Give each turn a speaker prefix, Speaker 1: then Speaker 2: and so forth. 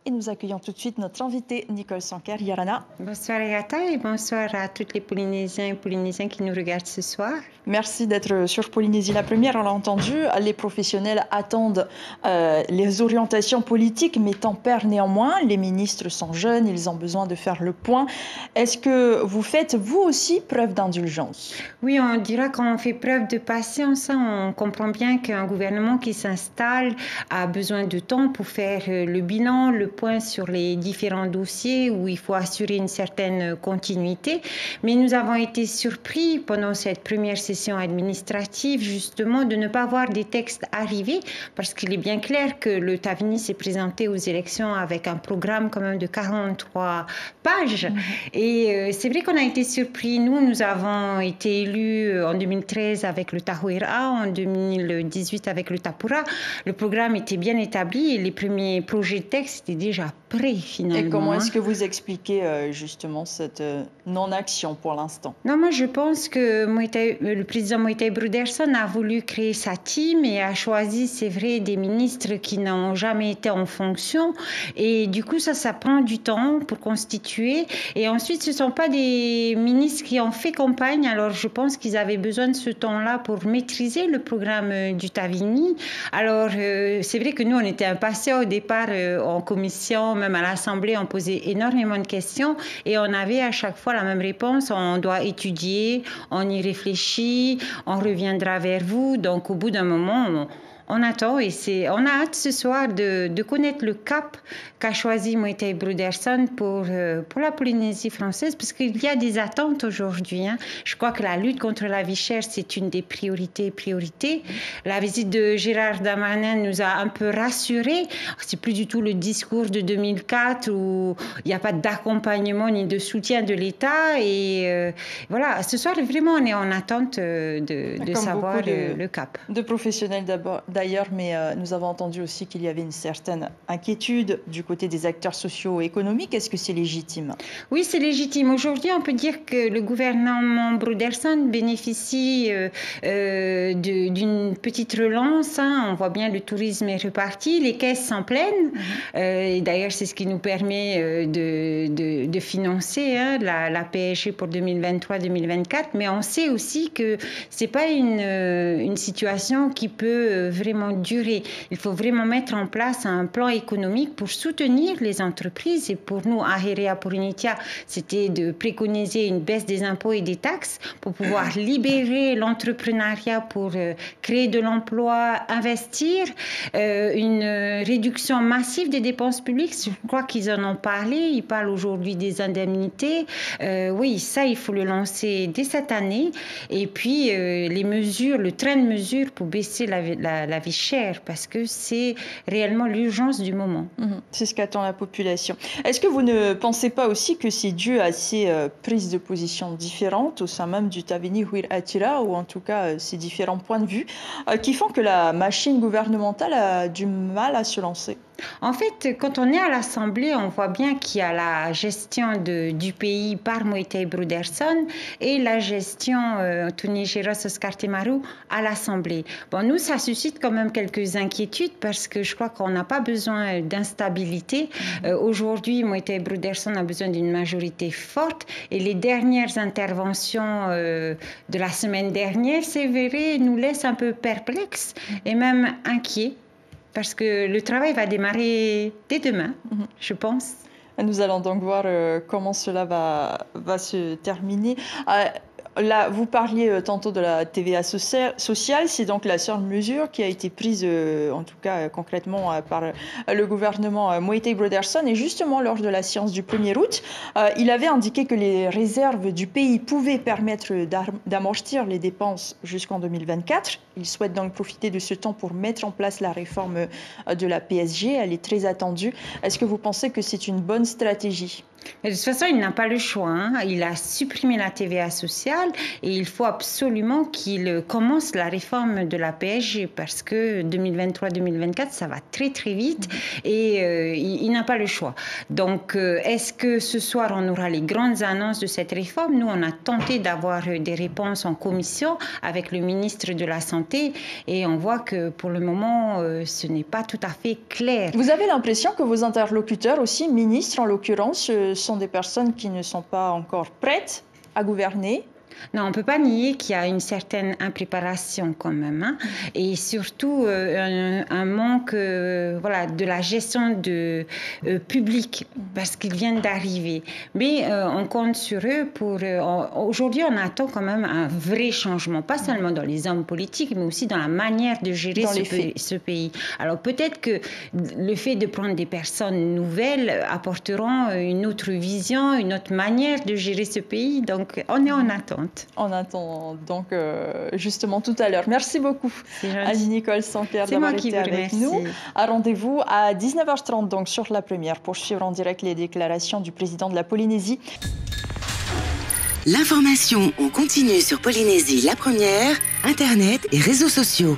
Speaker 1: et nous accueillons tout de suite notre invitée Nicole Sanker. Yarana.
Speaker 2: Bonsoir Agatha et bonsoir à toutes les Polynésiens et Polynésiennes qui nous regardent ce soir.
Speaker 1: Merci d'être sur Polynésie la première. On l'a entendu, les professionnels attendent les orientations politiques, mais tempèrent néanmoins. Les ministres sont jeunes, ils ont besoin de faire le point. Est-ce que vous faites, vous aussi, preuve d'indulgence?
Speaker 2: Oui, on dira qu'on fait preuve de patience. On comprend bien qu'un gouvernement qui s'installe a besoin de temps pour faire le bilan, le point sur les différents dossiers où il faut assurer une certaine continuité. Mais nous avons été surpris pendant cette première session administrative, justement, de ne pas voir des textes arriver, parce qu'il est bien clair que le Tavini s'est présenté aux élections avec un programme quand même de 43 pages. Et c'est vrai qu'on a été surpris. Nous avons été élus en 2013 avec le Tahuira, en 2018 avec le Tapura. Le programme était bien établi et les premiers projets de texte étaient déjà prêts finalement.
Speaker 1: Et comment est-ce que vous expliquez justement cette non-action pour l'instant?
Speaker 2: Non, moi je pense que le président Moïtai Bruderson a voulu créer sa team et a choisi, c'est vrai, des ministres qui n'ont jamais été en fonction. Et du coup, ça prend du temps pour constituer. Et ensuite, ce ne sont pas des ministres qui ont fait campagne. Alors, je pense qu'ils avaient besoin de ce temps-là pour maîtriser le programme du Tavini. Alors, c'est vrai que nous, on était impatients au départ en commission, même à l'Assemblée, on posait énormément de questions et on avait à chaque fois la même réponse. On doit étudier, on y réfléchit, on reviendra vers vous. Donc, au bout d'un moment, on attend et on a hâte ce soir de connaître le cap qu'a choisi Moïtai Bruderson pour la Polynésie française, parce qu'il y a des attentes aujourd'hui. Je crois que la lutte contre la vie chère, c'est une des priorités. La visite de Gérard Darmanin nous a un peu rassurés. C'est plus du tout le discours de 2004 où il n'y a pas d'accompagnement ni de soutien de l'État. Et voilà, ce soir, vraiment, on est en attente de savoir le cap.
Speaker 1: De professionnels d'ailleurs, mais nous avons entendu aussi qu'il y avait une certaine inquiétude du côté des acteurs socio-économiques. Est-ce que c'est légitime?
Speaker 2: Oui, c'est légitime. Aujourd'hui, on peut dire que le gouvernement Bruderson bénéficie d'une petite relance. On voit bien le tourisme est reparti, les caisses sont pleines. Et d'ailleurs, c'est ce qui nous permet de financer la PSG pour 2023-2024. Mais on sait aussi que ce n'est pas une situation qui peut vraiment durer. Il faut vraiment mettre en place un plan économique pour soutenir les entreprises. Et pour nous, à Herea Purinitia, c'était de préconiser une baisse des impôts et des taxes pour pouvoir libérer l'entrepreneuriat pour créer de l'emploi, investir, une réduction massive des dépenses publiques. Je crois qu'ils en ont parlé. Ils parlent aujourd'hui des indemnités. Oui, ça, il faut le lancer dès cette année. Et puis, les mesures, le train de mesures pour baisser la vie chère, parce que c'est réellement l'urgence du moment.
Speaker 1: C'est ce qu'attend la population. Est-ce que vous ne pensez pas aussi que c'est dû à ces prises de position différentes au sein même du Tavini Huir Atira, ou en tout cas ces différents points de vue, qui font que la machine gouvernementale a du mal à se lancer?
Speaker 2: En fait, quand on est à l'Assemblée, on voit bien qu'il y a la gestion du pays par Moïtai Bruderson et la gestion Tunigeros Oscar Temaru à l'Assemblée. Bon, nous, ça suscite quand même quelques inquiétudes parce que je crois qu'on n'a pas besoin d'instabilité. Aujourd'hui, Moïtai Bruderson a besoin d'une majorité forte et les dernières interventions de la semaine dernière, c'est vrai, nous laissent un peu perplexes et même inquiets. Parce que le travail va démarrer dès demain, je pense.
Speaker 1: Nous allons donc voir comment cela va se terminer. Là, vous parliez tantôt de la TVA sociale, c'est donc la seule mesure qui a été prise, en tout cas concrètement, par le gouvernement Moïtai Bruderson. Et justement, lors de la séance du 1er août, il avait indiqué que les réserves du pays pouvaient permettre d'amortir les dépenses jusqu'en 2024. Il souhaite donc profiter de ce temps pour mettre en place la réforme de la PSG. Elle est très attendue. Est-ce que vous pensez que c'est une bonne stratégie?
Speaker 2: De toute façon, il n'a pas le choix. Il a supprimé la TVA sociale et il faut absolument qu'il commence la réforme de la PSG parce que 2023-2024, ça va très très vite et il n'a pas le choix. Donc, est-ce que ce soir, on aura les grandes annonces de cette réforme? Nous, on a tenté d'avoir des réponses en commission avec le ministre de la Santé santé. Et on voit que pour le moment, ce n'est pas tout à fait clair.
Speaker 1: Vous avez l'impression que vos interlocuteurs aussi, ministres en l'occurrence, sont des personnes qui ne sont pas encore prêtes à gouverner?
Speaker 2: Non, on ne peut pas nier qu'il y a une certaine impréparation quand même, hein, et surtout un manque de la gestion publique parce qu'ils viennent d'arriver. Mais on compte sur eux pour... Aujourd'hui, on attend quand même un vrai changement, pas seulement dans les hommes politiques, mais aussi dans la manière de gérer ce pays. Alors peut-être que le fait de prendre des personnes nouvelles apporteront une autre vision, une autre manière de gérer ce pays. Donc on est en attente.
Speaker 1: On attend donc justement tout à l'heure. Merci beaucoup Annie-Nicole Sampierre d'avoir été avec nous. À rendez-vous à 19h30 donc sur La Première pour suivre en direct les déclarations du président de la Polynésie.
Speaker 3: L'information en continu sur Polynésie La Première, Internet et réseaux sociaux.